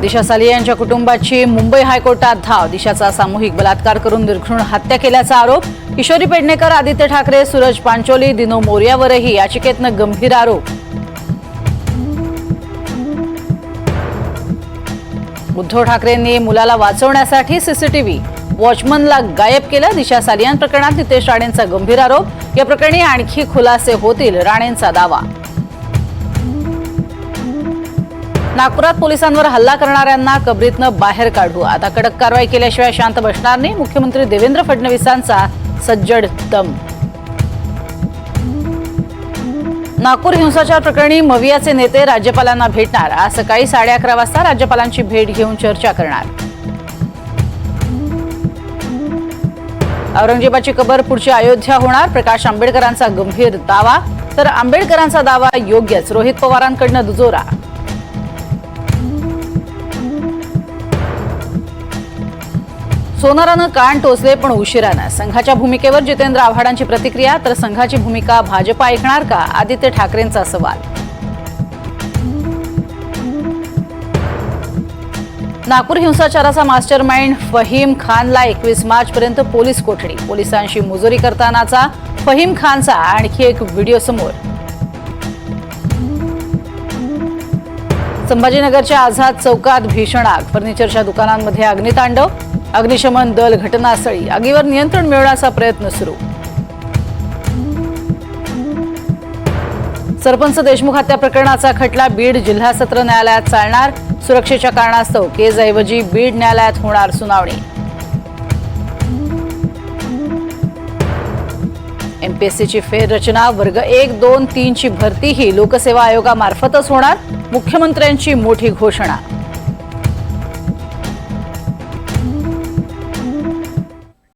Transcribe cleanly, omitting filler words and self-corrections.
दिशा सालिया यांच्या कुटुंबाची मुंबई हायकोर्टात धाव। दिशाचा सामूहिक बलात्कार करून निर्घृण हत्या केल्याचा आरोप। किशोरी पेडणेकर, आदित्य ठाकरे, सूरज पांचोली, दिनो मोर्यावरही याचिकेतनं गंभीर आरोप। उद्धव ठाकरेंनी मुलाला वाचवण्यासाठी सीसीटीव्ही वॉचमनला गायब केलं। दिशा सालिया प्रकरणात नितेश राणेंचा गंभीर आरोप। या प्रकरणी आणखी खुलासे होतील, राणेंचा दावा। नागपुरात पोलिसांवर हल्ला करणाऱ्यांना कबरीतनं बाहेर काढू, आता कडक कारवाई केल्याशिवाय शांत बसणार नाही, मुख्यमंत्री देवेंद्र फडणवीसांचा सज्जड दम। नागपूर हिंसाचार प्रकरणी मवियाचे नेते राज्यपालांना भेटणार। आज सकाळी 11:30 वाजता राज्यपालांची भेट घेऊन चर्चा करणार। औरंगजेबाची कबर पुढची अयोध्या होणार, प्रकाश आंबेडकरांचा गंभीर दावा। तर आंबेडकरांचा दावा योग्यच, रोहित पवारांकडनं दुजोरा। सोनारानं कान टोचले पण उशिरानं, संघाच्या भूमिकेवर जितेंद्र आव्हाडांची प्रतिक्रिया। तर संघाची भूमिका भाजप ऐकणार का, आदित्य ठाकरेंचा सवाल। नागपूर हिंसाचाराचा मास्टरमाइंड फहीम खानला 21 मार्चपर्यंत पोलीस कोठडी। पोलिसांशी मुजोरी करतानाचा फहीम खानचा आणखी एक व्हिडिओ समोर। संभाजीनगरच्या आझाद चौकात भीषण आग, फर्निचरच्या दुकानांमध्ये अग्नितांडव। अग्निशमन दल घटनास्थळी, आगीवर नियंत्रण मिळवण्याचा प्रयत्न सुरू। सरपंच देशमुख हत्या प्रकरणाचा खटला बीड जिल्हा सत्र न्यायालयात चालणार। सुरक्षेच्या कारणास्तव केजऐवजी बीड न्यायालयात होणार सुनावणी। एमपीएससीची फेररचना, वर्ग 1, 2, 3 ची भरती ही लोकसेवा आयोगामार्फतच होणार, मुख्यमंत्र्यांची मोठी घोषणा।